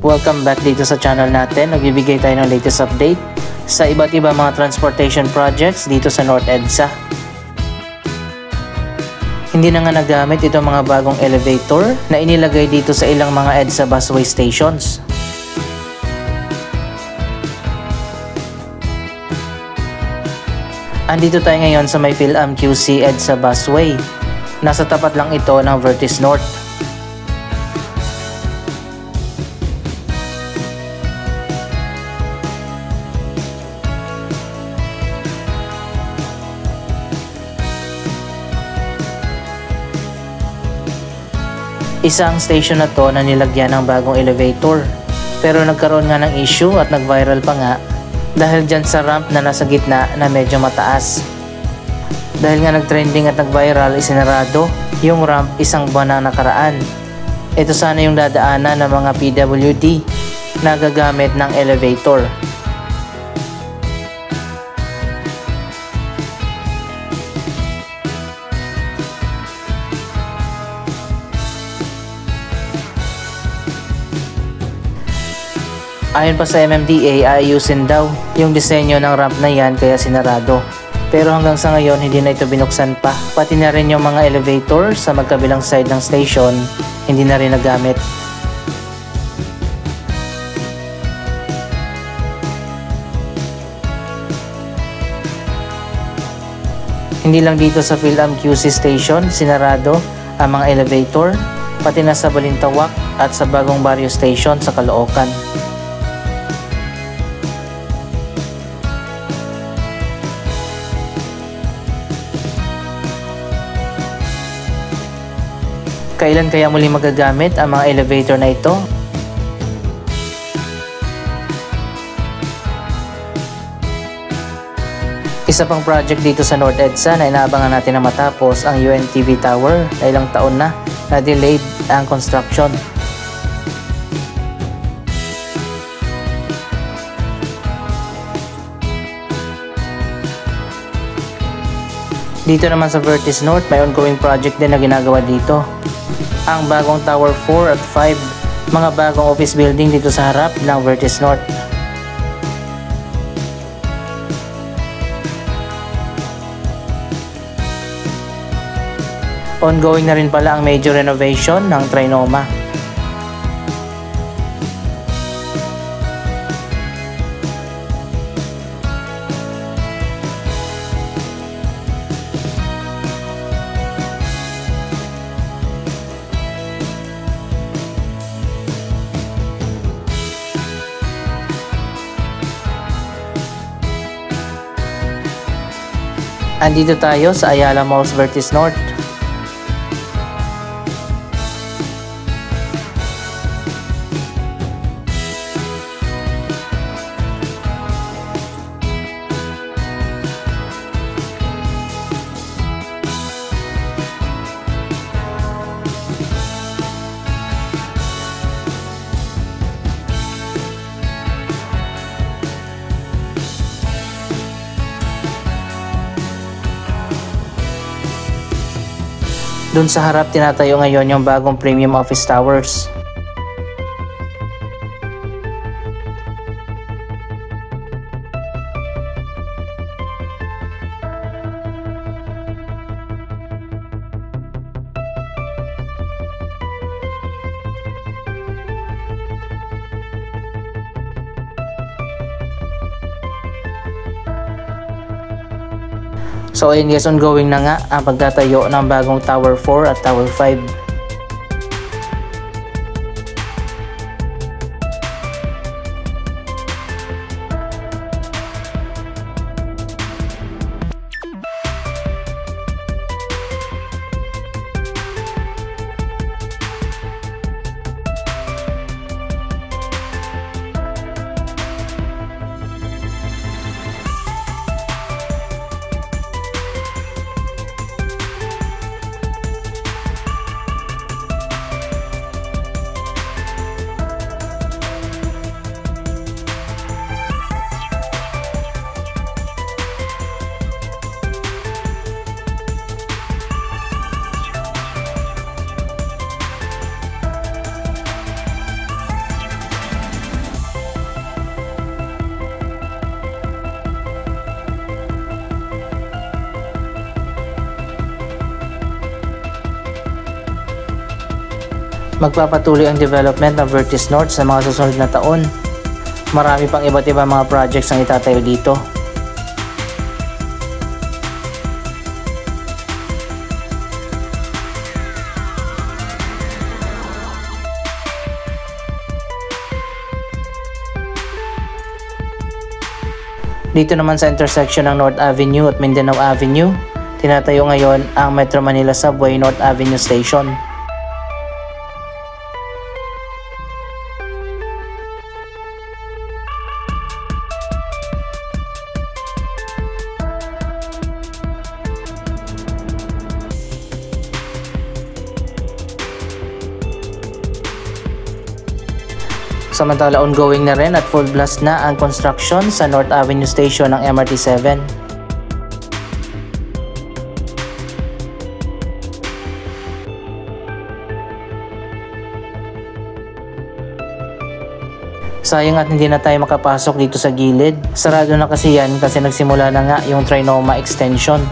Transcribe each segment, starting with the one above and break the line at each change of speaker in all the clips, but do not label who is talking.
Welcome back dito sa channel natin. Nagbibigay tayo ng latest update sa iba't iba mga transportation projects dito sa North EDSA. Hindi na nga nagamit itong mga bagong elevator na inilagay dito sa ilang mga EDSA busway stations. Andito tayo ngayon sa may PhilAm QC EDSA busway. Nasa tapat lang ito ng Vertis North. Isang station na to na nilagyan ng bagong elevator. Pero nagkaroon nga ng issue at nag-viral pa nga dahil dyan sa ramp na nasa gitna na medyo mataas. Dahil nga nag-trending at nag-viral, isinarado yung ramp isang buwan na nakaraan. Ito sana yung dadaanan ng mga PWD na gagamit ng elevator. Ayon pa sa MMDA, ayusin daw yung disenyo ng ramp na yan kaya sinarado. Pero hanggang sa ngayon hindi na ito binuksan pa. Pati na rin yung mga elevator sa magkabilang side ng station hindi na rin nagamit. Hindi lang dito sa PhilAm QC station sinarado ang mga elevator, pati na sa Balintawak at sa Bagong Barrio Station sa Caloocan. Kailan kaya muli magagamit ang mga elevator na ito? Isa pang project dito sa North EDSA na inaabangan natin na matapos ang UNTV Tower na ilang taon na delayed ang construction. Dito naman sa Vertis North, may ongoing project din na ginagawa dito. Ang bagong Tower 4 at 5, mga bagong office building dito sa harap ng Vertis North. Ongoing na rin pala ang major renovation ng Trinoma. Andito tayo sa Ayala Malls Vertis North. Doon sa harap tinatayo ngayon yung bagong premium office towers. So ayun guys, ongoing na nga ang pagtatayo ng bagong Tower 4 at Tower 5. Magpapatuloy ang development ng Vertis North sa mga susunod na taon. Marami pang iba't ibang mga projects ang itatayo dito. Dito naman sa intersection ng North Avenue at Mindanao Avenue, tinatayo ngayon ang Metro Manila Subway North Avenue Station. Samantala ongoing na rin at full blast na ang construction sa North Avenue Station ng MRT-7. Sayang at hindi na tayo makapasok dito sa gilid. Sarado na kasi yan kasi nagsimula na nga yung Trinoma extension.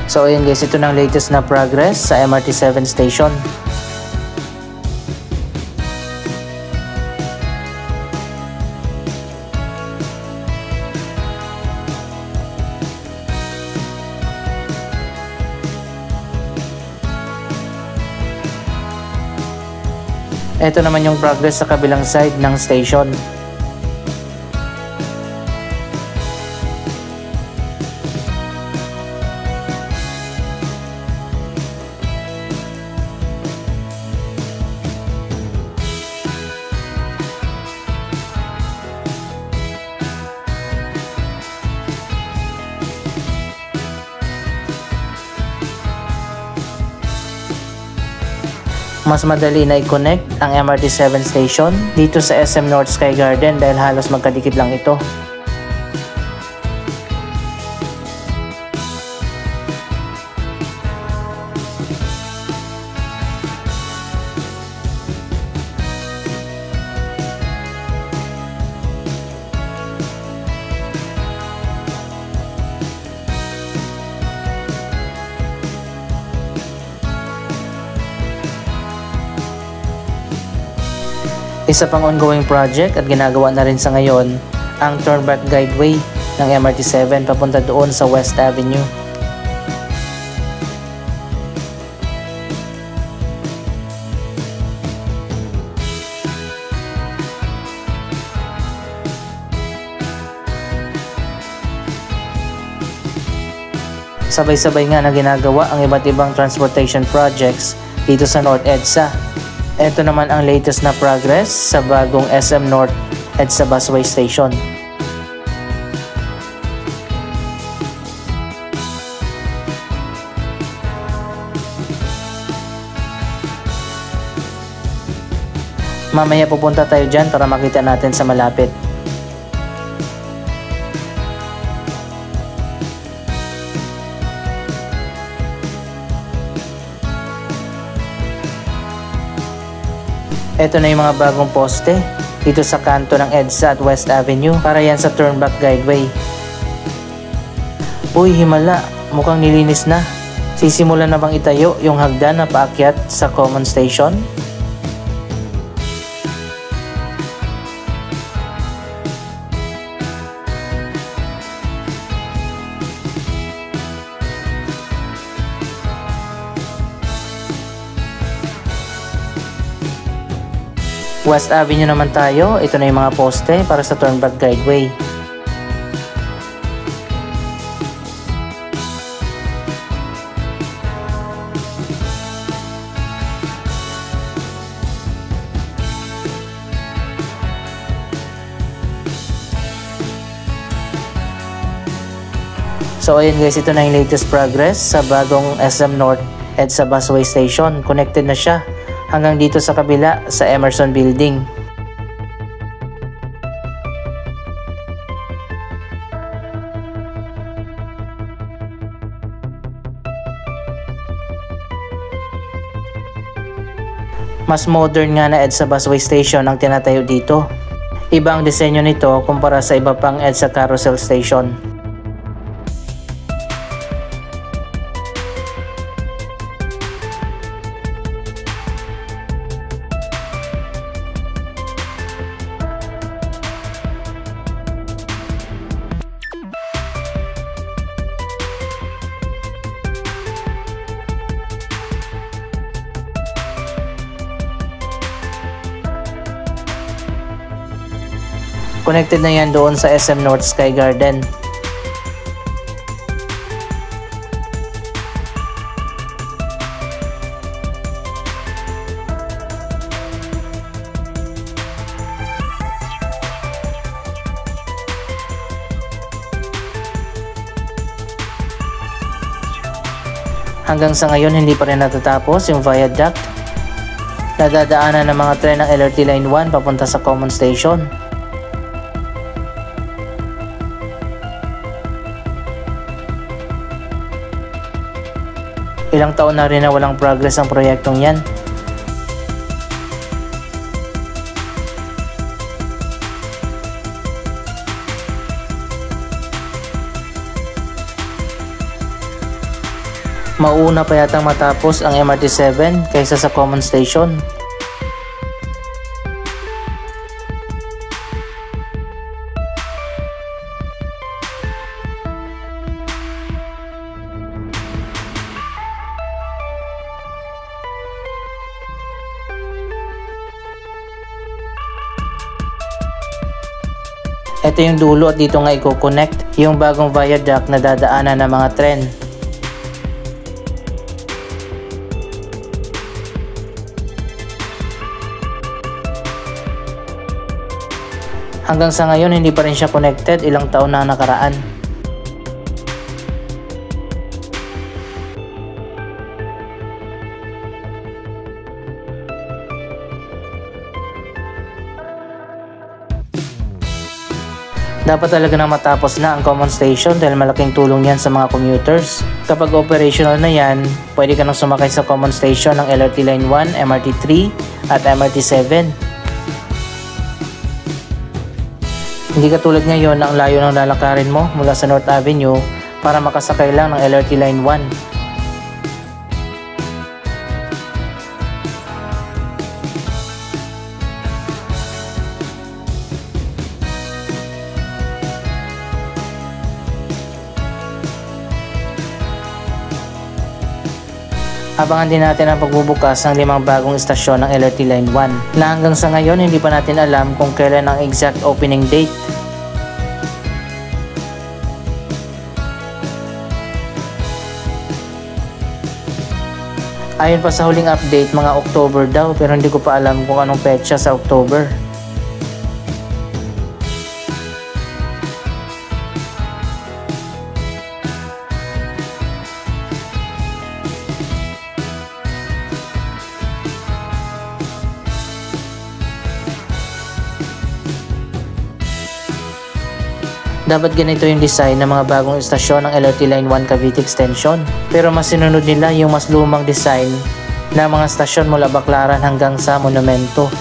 So ayun guys, ito na ang latest na progress sa MRT-7 station. Ito naman yung progress sa kabilang side ng station. Mas madali na i-connect ang MRT-7 station dito sa SM North Sky Garden dahil halos magkadikit lang ito. Isa pang ongoing project at ginagawa na rin sa ngayon ang Turnback Guideway ng MRT-7 papunta doon sa West Avenue. Sabay-sabay nga na ginagawa ang iba't ibang transportation projects dito sa North EDSA. Ito naman ang latest na progress sa bagong SM North EDSA Busway Station. Mamaya pupunta tayo dyan para makita natin sa malapit. Ito na yung mga bagong poste dito sa kanto ng EDSA at West Avenue para yan sa Turnback Guideway. Uy, himala, mukhang nilinis na. Sisimulan na bang itayo yung hagdan na paakyat sa common station? West Avenue naman tayo, ito na yung mga poste para sa Turnback Guideway. So ayun guys, ito na yung latest progress sa bagong SM North EDSA Busway Station. Connected na siya hanggang dito sa kabila sa Emerson Building. Mas modern nga na EDSA busway station ang tinatayo dito. Iba ang disenyo nito kumpara sa iba pang EDSA carousel station. Connected na yan doon sa SM North Sky Garden. Hanggang sa ngayon hindi pa rin natatapos yung viaduct. Nadadaanan ng mga tren ng LRT Line 1 papunta sa Common Station. Ilang taon na rin na walang progress ang proyektong yan. Mauuna pa yatang matapos ang MRT7 kaysa sa Common Station. Ito yung dulo at dito nga i-connect yung bagong viaduct na dadaanan ng mga tren. Hanggang sa ngayon hindi pa rin siya connected, ilang taon na nakaraan. Dapat talaga na matapos na ang Common Station dahil malaking tulong yan sa mga commuters. Kapag operational na yan, pwede ka nang sumakay sa Common Station ng LRT Line 1, MRT 3 at MRT 7. Hindi katulad ngayon na ang layo ng lalakarin mo mula sa North Avenue para makasakay lang ng LRT Line 1. Abangan din natin ang pagbubukas ng 5 bagong istasyon ng LRT Line 1 na hanggang sa ngayon hindi pa natin alam kung kailan ang exact opening date. Ayon pa sa huling update, mga October daw, pero hindi ko pa alam kung anong petsa sa October. Dapat ganito yung design ng mga bagong istasyon ng LRT Line 1 Cavite Extension. Pero mas sinunod nila yung mas lumang design ng mga stasyon mula Baclaran hanggang sa Monumento.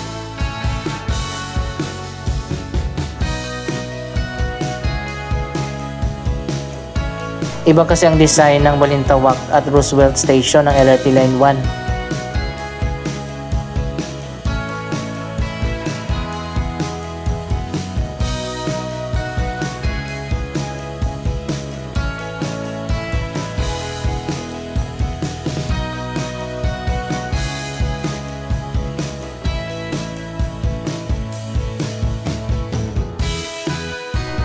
Iba kasi ang design ng Balintawak at Roosevelt Station ng LRT Line 1.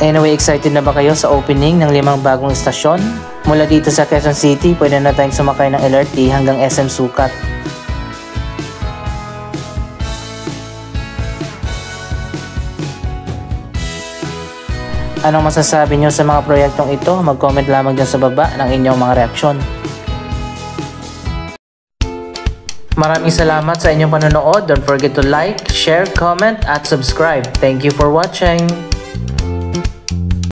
Anyway, excited na ba kayo sa opening ng 5 bagong istasyon? Mula dito sa Quezon City, pwede na tayong sumakay ng LRT hanggang SM Sucat. Anong masasabi nyo sa mga proyektong ito? Mag-comment lamang dyan sa baba ng inyong mga reaksyon. Maraming salamat sa inyong panonood. Don't forget to like, share, comment, at subscribe. Thank you for watching!